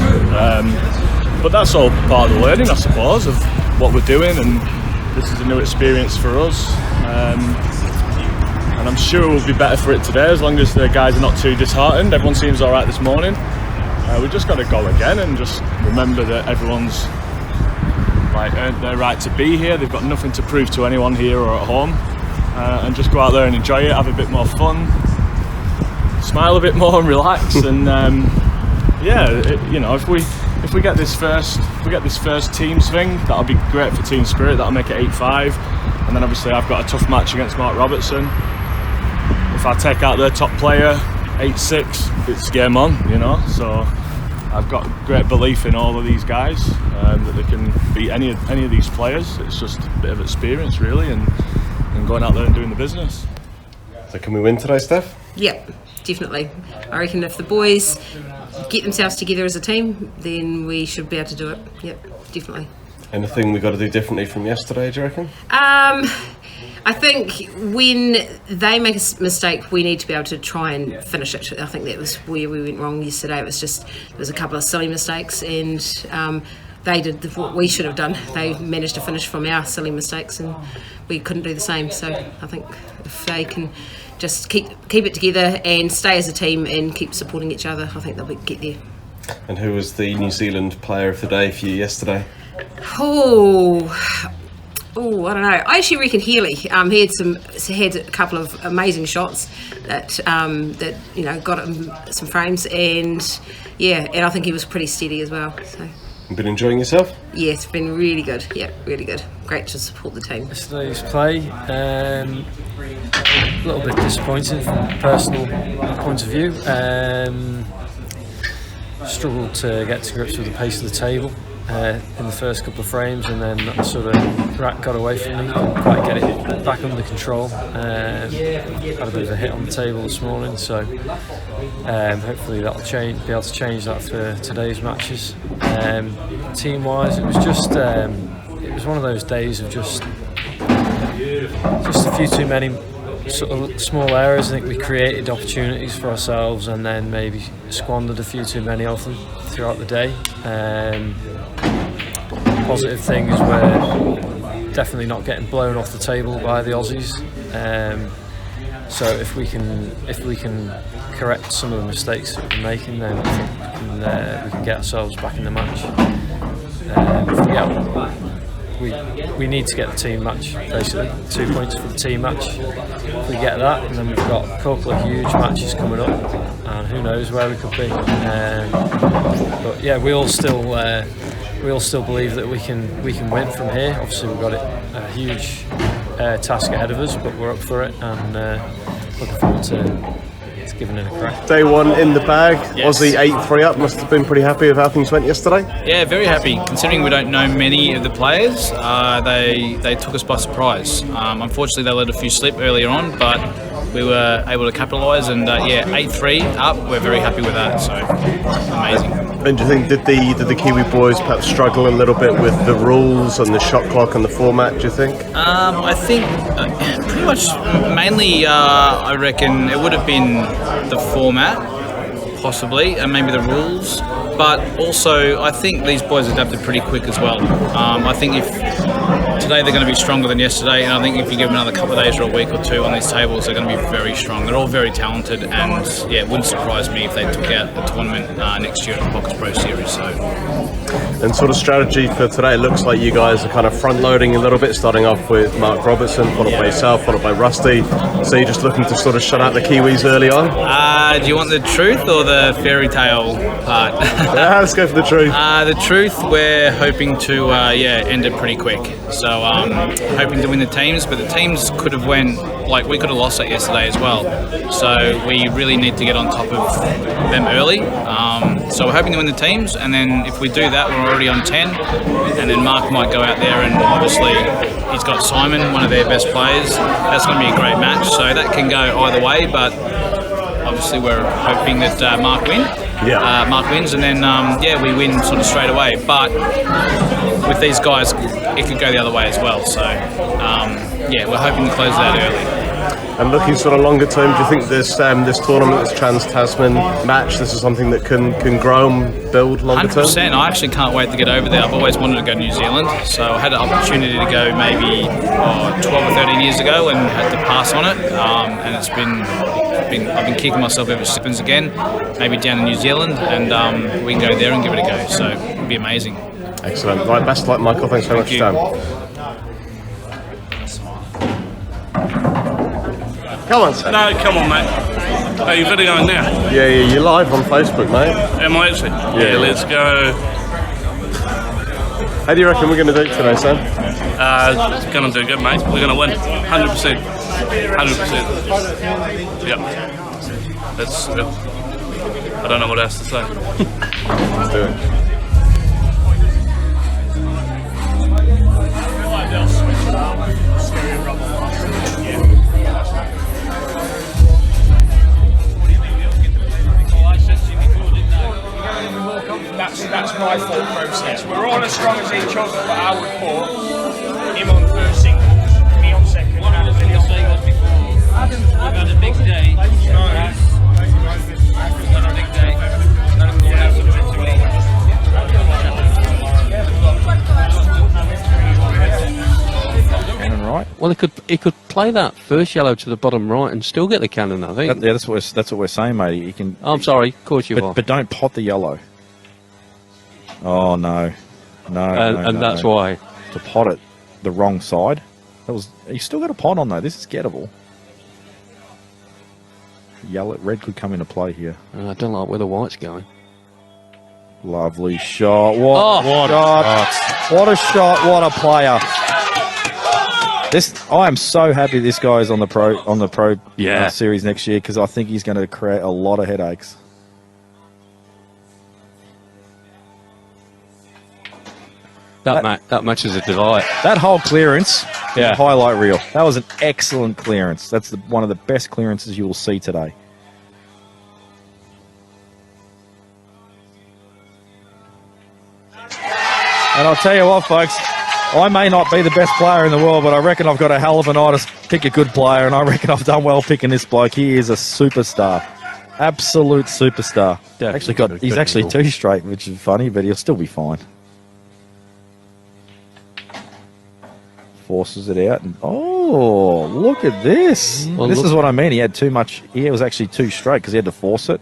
But that's all part of the learning, I suppose, of what we're doing, and this is a new experience for us. And I'm sure we'll be better for it today, as long as the guys are not too disheartened. Everyone seems all right this morning. we just got to go again and just remember that everyone's earned their right to be here. They've got nothing to prove to anyone here or at home, and just go out there and enjoy it, have a bit more fun, smile a bit more and relax. And if we get this first team swing, that'll be great for team spirit. That'll make it 8-5, and then obviously I've got a tough match against Mark Robertson. If I take out their top player, 8-6, it's game on, So I've got great belief in all of these guys, that they can beat any of these players. It's just a bit of experience, really, and going out there and doing the business. So can we win today, Steph? Yep, definitely. I reckon if the boys get themselves together as a team, then we should be able to do it. Yep, definitely. Anything we got to do differently from yesterday, do you reckon? I think when they make a mistake, we need to be able to try and finish it. I think that was where we went wrong yesterday. There was a couple of silly mistakes, and they did what we should have done. They managed to finish from our silly mistakes, and we couldn't do the same. So I think if they can just keep it together and stay as a team and keep supporting each other, I think they'll get there. And who was the New Zealand player of the day for you yesterday? I don't know. I actually reckon Healy. He had a couple of amazing shots that got him some frames, and I think he was pretty steady as well. So. You've been enjoying yourself? Yeah, it's been really good. Yeah, really good. Great to support the team. Yesterday's play, a little bit disappointing from a personal point of view. Struggled to get to grips with the pace of the table in the first couple of frames, and then that sort of got away from me. Couldn't quite get it back under control. Had a bit of a hit on the table this morning, so hopefully that'll be able to change that for today's matches. Team-wise, it was just it was one of those days of just a few too many sort of small errors. I think we created opportunities for ourselves and then maybe squandered a few too many of them throughout the day. Positive things were definitely not getting blown off the table by the Aussies. So if we can correct some of the mistakes that we're making, then I think we can get ourselves back in the match. We need to get the team match, basically. 2 points for the team match. If we get that, and then we've got a couple of huge matches coming up, and who knows where we could be. But yeah, we all still believe that we can win from here. Obviously, we've got a huge task ahead of us, but we're up for it, and looking forward to giving it a crack. Day one in the bag. Yes. Aussie 8-3 up. Must have been pretty happy with how things went yesterday. Yeah, very happy. Considering we don't know many of the players, they took us by surprise. Unfortunately, they let a few slip earlier on, but we were able to capitalise, and 8-3 up. We're very happy with that. So amazing. And do you think did the Kiwi boys perhaps struggle a little bit with the rules and the shot clock and the format? Do you think? I think pretty much mainly. I reckon it would have been the format, possibly, and maybe the rules. But also, I think these boys adapted pretty quick as well. I think if today they're going to be stronger than yesterday, and I think if you give them another couple of days or a week or two on these tables, they're going to be very strong. They're all very talented, and it wouldn't surprise me if they took out the tournament next year at the Pockets Pro Series. So. And sort of strategy for today, it looks like you guys are kind of front loading a little bit, starting off with Mark Robertson, followed by yourself, followed by Rusty. So you're just looking to sort of shut out the Kiwis early on? Do you want the truth or the fairy tale part? Yeah, let's go for the truth. The truth, we're hoping to end it pretty quick. So hoping to win the teams, but the teams could have we could have lost that yesterday as well. So we really need to get on top of them early. So we're hoping to win the teams, and then if we do that, we're already on 10, and then Mark might go out there, and obviously he's got Simon, one of their best players. That's going to be a great match, so that can go either way, but obviously we're hoping that Mark wins, and then we win sort of straight away. But with these guys, it could go the other way as well. So we're hoping to close that early. And looking sort of longer term, do you think this tournament, this Trans Tasman match, this is something that can grow and build longer term? 100%. I actually can't wait to get over there. I've always wanted to go to New Zealand, so I had an opportunity to go maybe 12 or 13 years ago and had to pass on it. And it's been I've been kicking myself ever since again. Maybe down in New Zealand, and we can go there and give it a go. So it'd be amazing. Excellent. Right, best of luck, Michael. Thanks very much for your time. Come on, Sam. No, come on, mate. Are you videoing now? Yeah, you're live on Facebook, mate. Am I actually? Yeah, let's go. How do you reckon we're going to do today, Sam? It's going to do good, mate. We're going to win. 100%. 100%. Yep. That's it. I don't know what else to say. Let's do it. That's my thought process. We're all as strong as each other, but I would put him on first singles, me on second. What I was in the singles before. We've had a big day. We've had a big day. Cannon right. Well, he could play that first yellow to the bottom right and still get the cannon, I think. Yeah, that's what we're saying, mate. You can. I'm sorry, of course you are. But don't pot the yellow. Oh no, and that's why to pot it the wrong side. You still got a pot on though. This is gettable. Yellow, red could come into play here. I don't like where the white's going. Lovely shot. What a shot! What a shot! What a player! I am so happy this guy is on the pro series next year, because I think he's going to create a lot of headaches. That match is a delight. That whole clearance, highlight reel. That was an excellent clearance. That's one of the best clearances you will see today. And I'll tell you what, folks, I may not be the best player in the world, but I reckon I've got a hell of an eye to pick a good player, and I reckon I've done well picking this bloke. He is a superstar. Absolute superstar. He's actually two straight, which is funny, but he'll still be fine. Forces it out, and oh, look at this. This is what I mean. He had too much. He was actually too straight because he had to force it.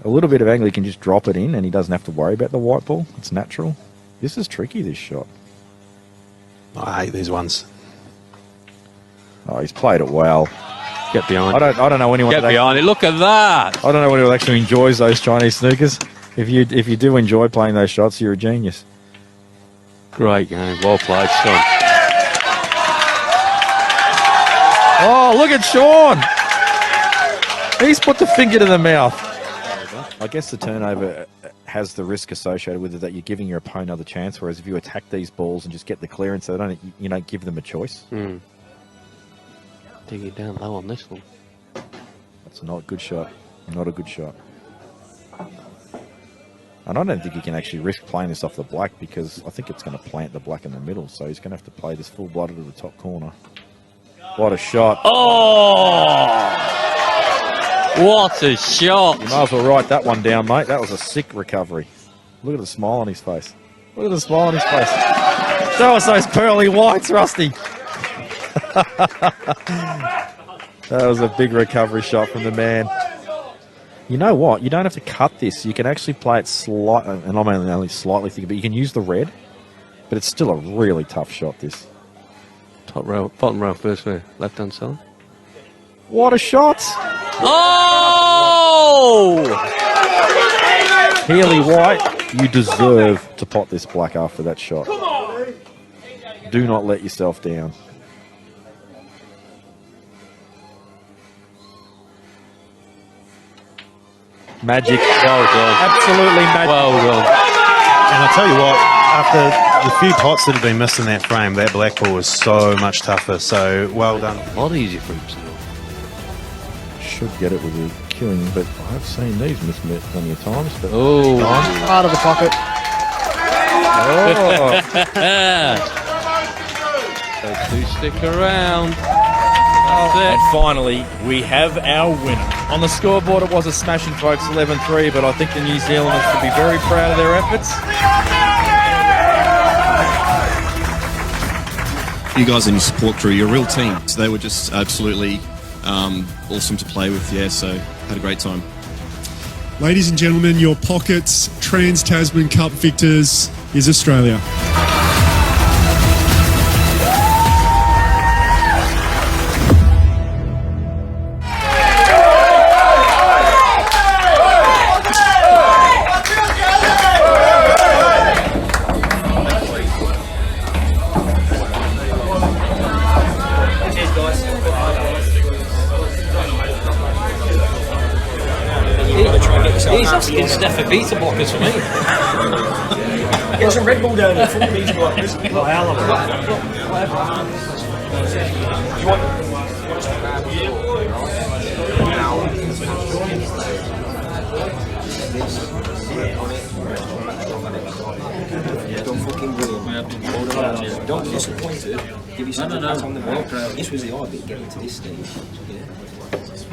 A little bit of angle, he can just drop it in, and he doesn't have to worry about the white ball. It's natural. This is tricky, this shot. I hate these ones. Oh, he's played it well. Get behind. I don't know anyone. Get behind it. Look at that. I don't know anyone who actually enjoys those Chinese snookers. If you do enjoy playing those shots, you're a genius. Great game. Well played, son. Oh, look at Sean. He's put the finger to the mouth. I guess the turnover has the risk associated with it that you're giving your opponent another chance, whereas if you attack these balls and just get the clearance, you don't give them a choice. Dig it down low on this one. That's not a good shot. Not a good shot. And I don't think he can actually risk playing this off the black, because I think it's going to plant the black in the middle, so he's going to have to play this full-blooded to the top corner. What a shot. Oh! What a shot. You might as well write that one down, mate. That was a sick recovery. Look at the smile on his face. Look at the smile on his face. Show us those pearly whites, Rusty. That was a big recovery shot from the man. You know what? You don't have to cut this. You can actually play it slightly, and I'm only slightly thinking, but you can use the red, but it's still a really tough shot, this. Top row, bottom row first row, left-hand side. What a shot! Oh! Healy White, you deserve to pot this black after that shot. Do not let yourself down. Magic. Well done. Absolutely magic. Well done. And I'll tell you what, after the few pots that have been missed in that frame, that black ball was so much tougher. So well done. A lot easier for him to do. Should get it with the queuing, but I have seen these mismet plenty of times. But Out of the pocket. Those two stick around. And finally, we have our winner. On the scoreboard, it was a smashing, folks, 11-3, but I think the New Zealanders should be very proud of their efforts. You guys and your support crew, you're a real team. So they were just absolutely awesome to play with, yeah, so had a great time. Ladies and gentlemen, your Pockets Trans Tasman Cup victors is Australia. He's asking Steph for beta blockers for me. Get some Red Bull down here, full beta blockers. Don't fucking win. Don't be disappointed. Give yourself a pat on the back. This was the hard bit, getting to this stage. Yeah.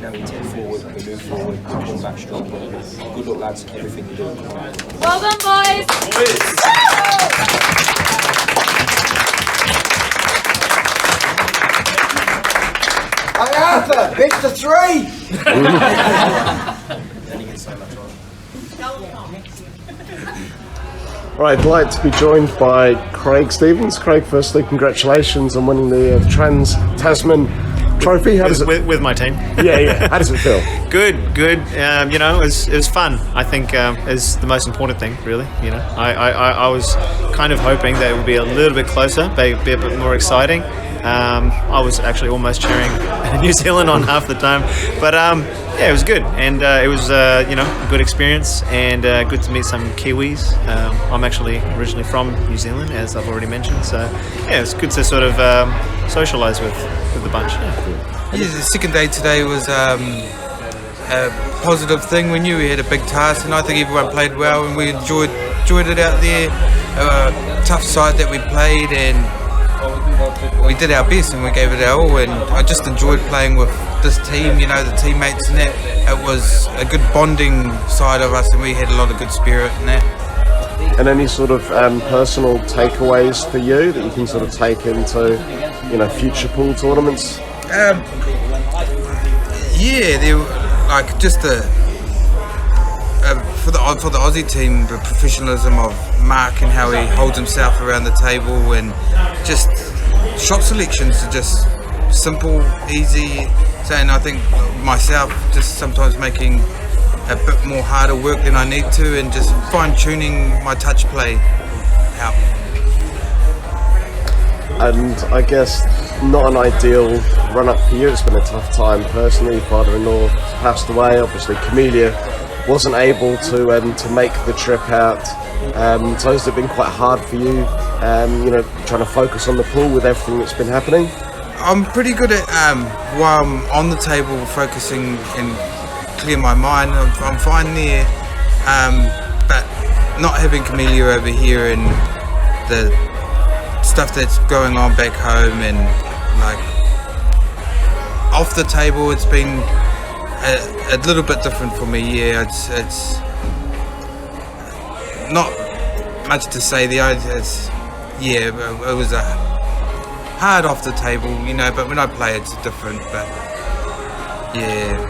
Now we take forward, we move forward, we come back stronger. Good luck, lads, everything you do. Well done, boys! Hey Arthur, it's the 3! Right, I'd like to be joined by Craig Stevens. Craig, firstly, congratulations on winning the Trans Tasman Trophy. How does it with my team? Yeah. How does it feel? Good. You know, it was fun. I think is the most important thing, really. You know, I was kind of hoping that it would be a little bit closer, be a bit more exciting. I was actually almost cheering New Zealand on half the time, but yeah, it was good, and it was you know, a good experience, and good to meet some Kiwis. I'm actually originally from New Zealand, as I've already mentioned, so yeah, it was good to sort of socialise with the bunch. Yeah, the second day today was a positive thing. We knew we had a big task, and I think everyone played well, and we enjoyed it out there. Tough side that we played, and we did our best, and we gave it our all. And I just enjoyed playing with this team, you know, the teammates and that. It was a good bonding side of us, and we had a lot of good spirit in that. And any sort of personal takeaways for you that you can sort of take into, you know, future pool tournaments? Yeah, they were, like, just for the Aussie team, the professionalism of Mark and how he holds himself around the table, and just shot selections are just simple, easy. So, and I think myself just sometimes making a bit more harder work than I need to, and just fine-tuning my touch play help. And I guess not an ideal run-up for you. It's been a tough time personally. Father-in-law passed away. Obviously, Camellia wasn't able to make the trip out. So has it been quite hard for you, you know, trying to focus on the pool with everything that's been happening? I'm pretty good at, while I'm on the table, focusing and clear my mind. I'm fine there, but not having Camellia over here and the stuff that's going on back home, and like off the table, it's been a little bit different for me. Yeah, it's not much to say. It was a hard off the table, you know. But when I play, it's different. But yeah.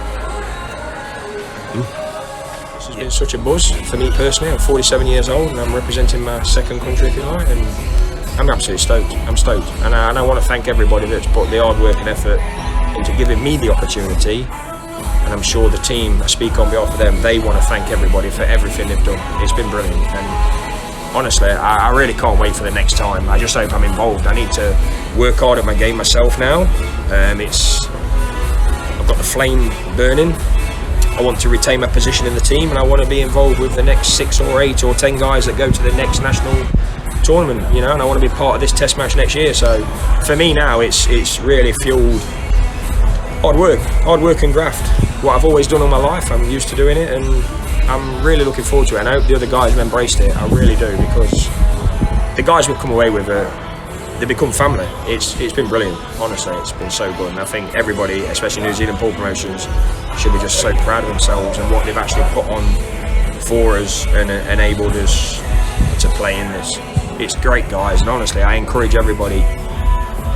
This has been such a buzz for me personally. I'm 47 years old and I'm representing my second country, if you like, and I'm absolutely stoked. I'm stoked, and I want to thank everybody that's put the hard work and effort into giving me the opportunity. And I'm sure the team, I speak on behalf of them, they want to thank everybody for everything they've done. It's been brilliant, and honestly, I really can't wait for the next time. I just hope I'm involved. I need to work hard at my game myself now. I've got the flame burning. I want to retain my position in the team, and I want to be involved with the next 6 or 8 or 10 guys that go to the next national tournament, you know, and I want to be part of this test match next year. So for me now, it's really fueled hard work and graft. What I've always done all my life, I'm used to doing it, and I'm really looking forward to it, and I hope the other guys have embraced it. I really do, because the guys we've come away with are they become family. It's been brilliant, honestly. It's been so good, and I think everybody, especially New Zealand pool promotions, should be just so proud of themselves and what they've actually put on for us and enabled us to play in this. It's great, guys, and honestly, I encourage everybody,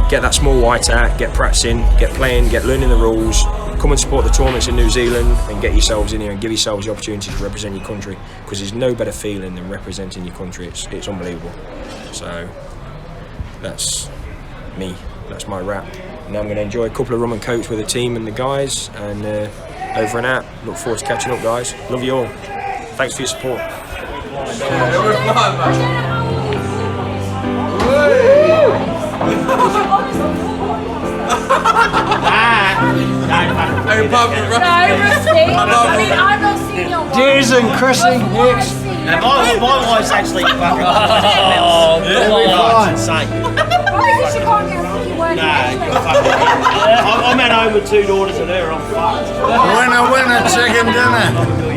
get that small white hat, get practicing, get playing, get learning the rules, come and support the tournaments in New Zealand and get yourselves in here and give yourselves the opportunity to represent your country, because there's no better feeling than representing your country. It's unbelievable. So that's me, that's my wrap. Now I'm going to enjoy a couple of rum and cokes with the team and the guys, and over and out. Look forward to catching up, guys. Love you all. Thanks for your support. Dears and Chrissy, next. Now, my wife's actually fucking insane. I'm at home with 2 daughters and her, I'm fucked. Winner, chicken dinner.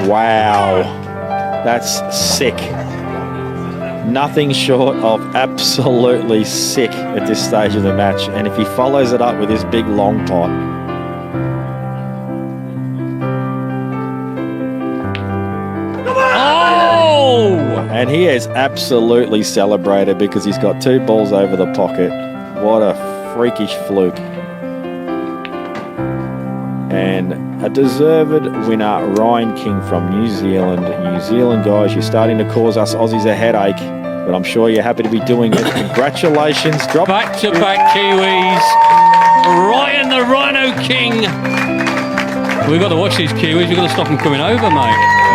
Wow, that's sick. Nothing short of absolutely sick at this stage of the match, and if he follows it up with this big long pot, and he has absolutely celebrated because he's got 2 balls over the pocket. What a freakish fluke. And a deserved winner, Ryan King from New Zealand. New Zealand, guys, you're starting to cause us Aussies a headache, but I'm sure you're happy to be doing it. Congratulations. Drop Back-to-back Kiwis. Ryan the Rhino King. We've got to watch these Kiwis. We've got to stop them coming over, mate.